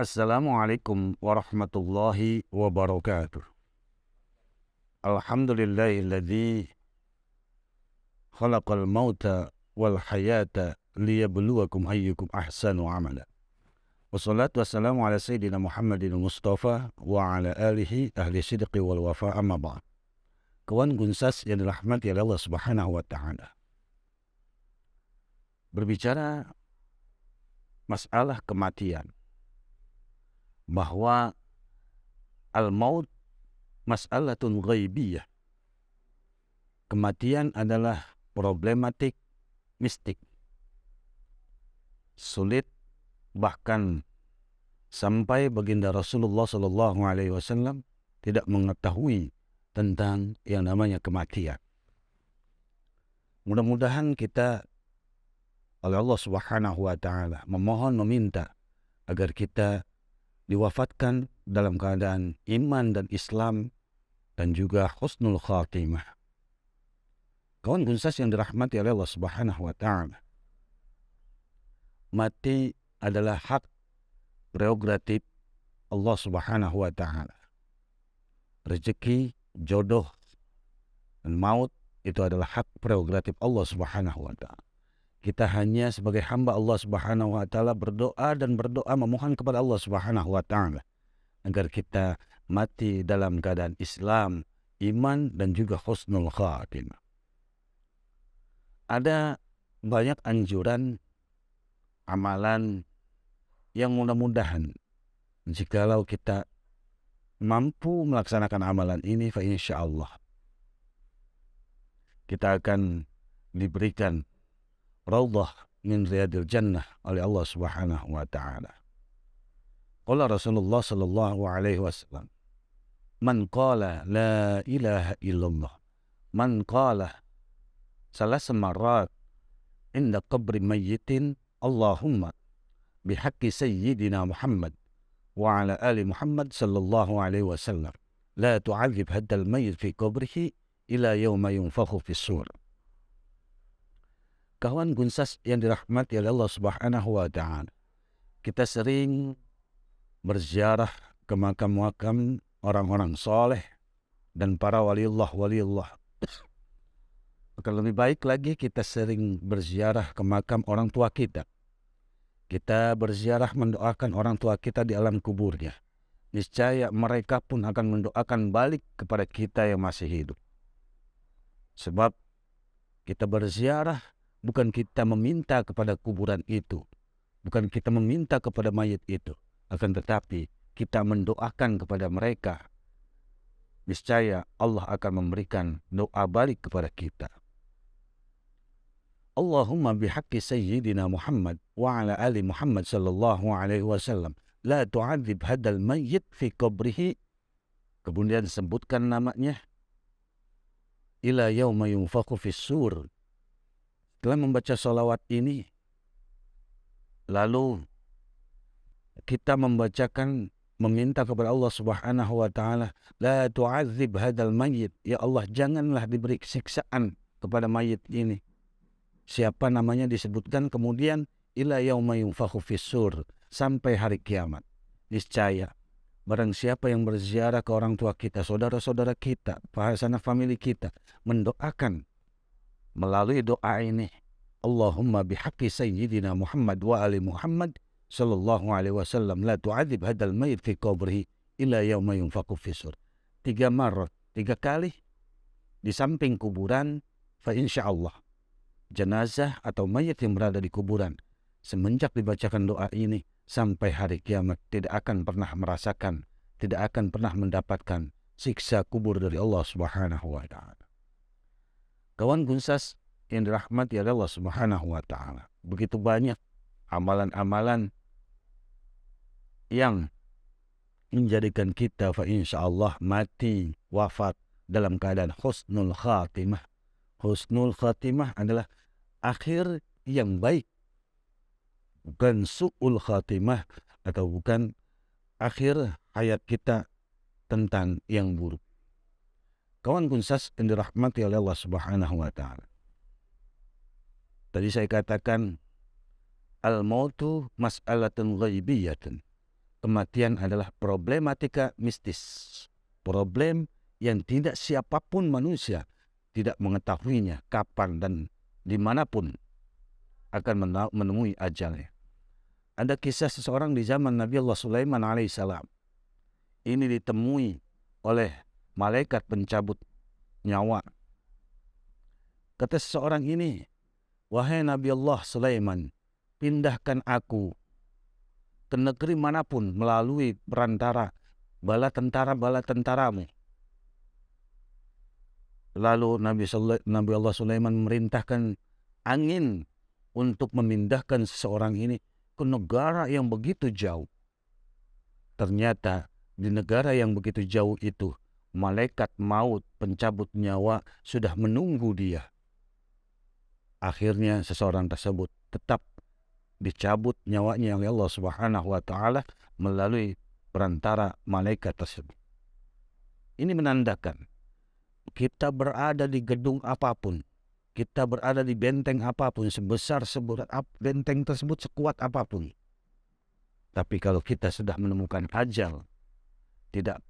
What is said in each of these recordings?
Assalamualaikum warahmatullahi wabarakatuh. Alhamdulillahilladzi khalaqal mauta wal hayata liyabluwakum ayyukum ahsanu amala. Wassalatu wassalamu ala sayyidina Muhammadin Mustafa wa ala alihi ahli sidqi wal wafa, amma ba'd. Kawan Gunsas yang dirahmati oleh Allah Subhanahu wa taala. Berbicara masalah kematian, bahwa al-maut mas'alatun ghaibiyah. Kematian adalah problematik mistik. Sulit, bahkan sampai baginda Rasulullah SAW tidak mengetahui tentang yang namanya kematian. Mudah-mudahan kita oleh Allah Subhanahu wa taala memohon, meminta agar kita diwafatkan dalam keadaan iman dan Islam dan juga husnul khatimah. Kawan Gunsas yang dirahmati oleh Allah Subhanahu wa taala, mati adalah hak prerogatif Allah Subhanahu wa taala. Rezeki, jodoh, dan maut itu adalah hak prerogatif Allah Subhanahu wa taala. Kita hanya sebagai hamba Allah Subhanahu wa taala berdoa memohon kepada Allah Subhanahu wa taala agar kita mati dalam keadaan Islam, iman, dan juga husnul khatimah. Ada banyak anjuran amalan yang mudah-mudahan jikalau kita mampu melaksanakan amalan ini, fa insyaallah kita akan diberikan raudhah min riyadil jannah oleh Allah Subhanahu wa taala. Qala Rasulullah sallallahu alaihi wasallam, man qala la ilaha illallah, man qala salas marat inda qabri mayyitin, Allahumma bihaqqi sayyidina Muhammad wa ala ali Muhammad sallallahu alaihi wasallam, la tu'adzib haddal mayyit fi qabrihi ila yawma yunfakhu fis sur. Kawan Gunsas yang dirahmati oleh Allah Subhanahu wa taala, kita sering berziarah ke makam-makam orang-orang soleh dan para waliullah. Maka lebih baik lagi kita sering berziarah ke makam orang tua kita. Kita berziarah mendoakan orang tua kita di alam kuburnya. Niscaya mereka pun akan mendoakan balik kepada kita yang masih hidup. Sebab kita berziarah bukan kita meminta kepada kuburan itu, bukan kita meminta kepada mayit itu, akan tetapi kita mendoakan kepada mereka. Niscaya Allah akan memberikan doa balik kepada kita. Allahumma bihaqqi sayyidina Muhammad wa ala ali Muhammad sallallahu alaihi wasallam, la tu'adzib hadal mayyit fi qabrihi. Kemudian sebutkan namanya, ila yauma yunfakhu fis sur. Setelah membaca salawat ini, lalu kita membacakan, meminta kepada Allah Subhanahu wa taala, la tu'adzib hadal mayyit, ya Allah janganlah diberi siksaan kepada mayit ini. Siapa namanya disebutkan, kemudian ila yauma yunfakhu fis sur, sampai hari kiamat. Niscaya barang siapa yang berziarah ke orang tua kita, saudara-saudara kita, sanak famili kita, mendoakan melalui doa ini, Allahumma bihaqqi sayyidina Muhammad wa ali Muhammad sallallahu alaihi wasallam, la tu'adzib hadal mayyit fi qabrihi ila yauma yunfakhu fis sur. 3 kali di samping kuburan, fa insyaallah jenazah atau mayit yang berada di kuburan semenjak dibacakan doa ini sampai hari kiamat tidak akan pernah merasakan, tidak akan pernah mendapatkan siksa kubur dari Allah Subhanahu wa taala. Kawan Gunsas yang dirahmati oleh Allah Subhanahu wa taala, begitu banyak amalan-amalan yang menjadikan kita fa insyaallah mati wafat dalam keadaan husnul khatimah. Husnul khatimah adalah akhir yang baik, bukan su'ul khatimah, atau bukan akhir hayat kita tentang yang buruk. Kawan Gunsas yang dirahmati oleh Allah Subhanahu wa taala, tadi saya katakan al-mautu mas'alatun ghaibiyatun. kematian adalah problematika mistis. Problem yang tidak siapapun manusia tidak mengetahuinya kapan dan dimanapun akan menemui ajalnya. Ada kisah seseorang di zaman Nabi Allah Sulaiman alaihissalam. Ini ditemui oleh malaikat pencabut nyawa. Kata seseorang ini, "Wahai Nabi Allah Sulaiman, pindahkan aku ke negeri manapun melalui perantara bala tentaramu." Lalu Nabi Allah Sulaiman memerintahkan angin untuk memindahkan seseorang ini ke negara yang begitu jauh. Ternyata di negara yang begitu jauh itu, malaikat maut pencabut nyawa sudah menunggu dia. Akhirnya seseorang tersebut tetap dicabut nyawanya oleh Allah Subhanahu wa taala melalui perantara malaikat tersebut. Ini menandakan kita berada di gedung apapun, kita berada di benteng apapun, sebesar benteng tersebut sekuat apapun, tapi kalau kita sudah menemukan ajal, tidak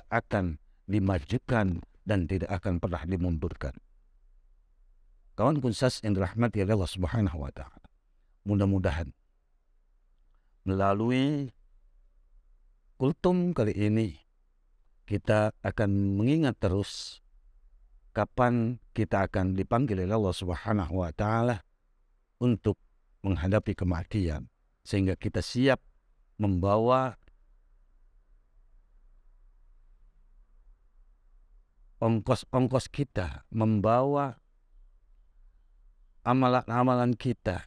akan dimajukan dan tidak akan pernah dimundurkan. Kawan kunsas yang dirahmati oleh Allah Subhanahu wa taala, mudah-mudahan melalui kultum kali ini kita akan mengingat terus kapan kita akan dipanggil oleh Allah Subhanahu wa taala untuk menghadapi kematian, sehingga kita siap membawa ongkos-ongkos kita, membawa amalan-amalan kita,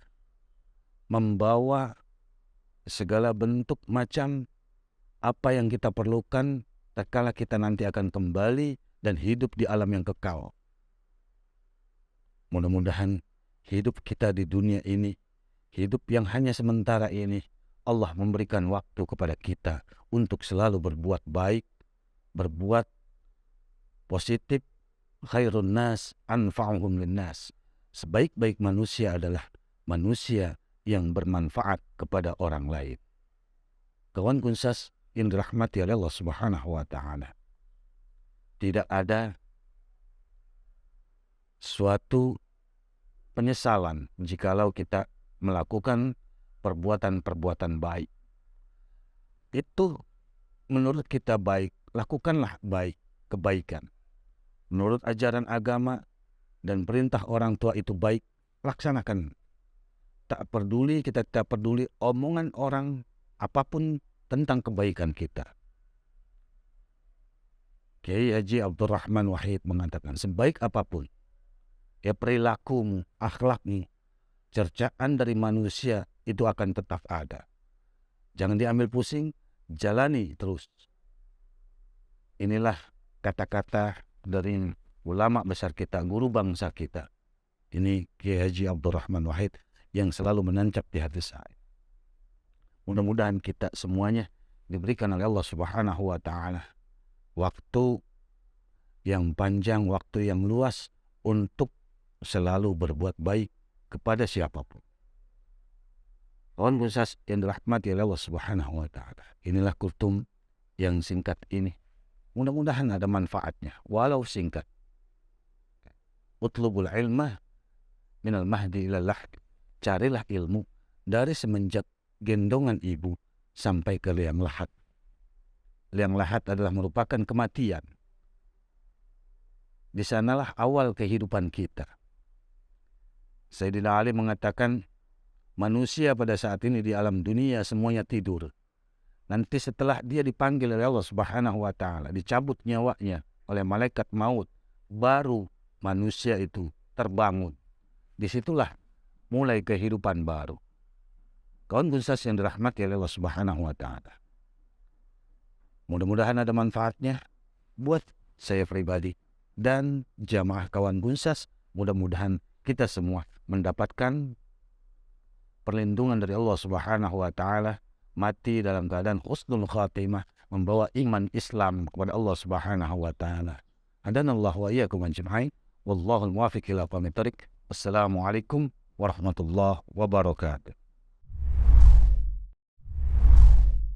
membawa segala bentuk macam apa yang kita perlukan tatkala kita nanti akan kembali dan hidup di alam yang kekal. Mudah-mudahan hidup kita di dunia ini, hidup yang hanya sementara ini, Allah memberikan waktu kepada kita untuk selalu berbuat baik, berbuat positif. Khairun nas anfa'uhum linnas. Sebaik-baik manusia adalah manusia yang bermanfaat kepada orang lain. Kawan kunsas yang dirahmati oleh Allah Subhanahu wa taala, tidak ada suatu penyesalan jikalau kita melakukan perbuatan-perbuatan baik. Itu menurut kita baik, lakukanlah baik, kebaikan. Menurut ajaran agama dan perintah orang tua itu baik, laksanakan. Kita tak peduli omongan orang apapun tentang kebaikan kita. Kiai Haji Abdurrahman Wahid mengatakan, sebaik apapun ya perilakumu, akhlakmu, cercaan dari manusia itu akan tetap ada. Jangan diambil pusing, jalani terus. Inilah kata-kata dari ulama besar kita, guru bangsa kita. Ini Kiai Haji Abdurrahman Wahid yang selalu menancap di hati saya. Mudah-mudahan kita semuanya diberikan oleh Allah Subhanahu wa taala waktu yang panjang, waktu yang luas untuk selalu berbuat baik kepada siapapun. Kawan kunsas yang dirahmati oleh Allah Subhanahu wa taala, inilah kultum yang singkat ini. Mudah-mudahan ada manfaatnya walau singkat. Utlubul ilmah minal mahdi ilal lahd. Carilah ilmu dari semenjak gendongan ibu sampai ke liang lahat. Liang lahat adalah merupakan kematian. Di sanalah awal kehidupan kita. Sayyidina Ali mengatakan, manusia pada saat ini di alam dunia semuanya tidur. Nanti setelah dia dipanggil oleh Allah Subhanahu wa taala, dicabut nyawanya oleh malaikat maut, baru manusia itu terbangun. Disitulah mulai kehidupan baru. Kawan kunsas yang dirahmati oleh Allah Subhanahu wa taala, mudah-mudahan ada manfaatnya buat saya pribadi dan jamaah kawan kunsas. Mudah-mudahan kita semua mendapatkan perlindungan dari Allah Subhanahu wa taala, mati dalam keadaan husnul khatimah, membawa iman Islam kepada Allah Subhanahu wa taala. Hadanallahu wa iyyakum ajma'in. Wallahul muwaffiq ila aqwamit thoriq. Wassalamualaikum warahmatullahi wabarakatuh.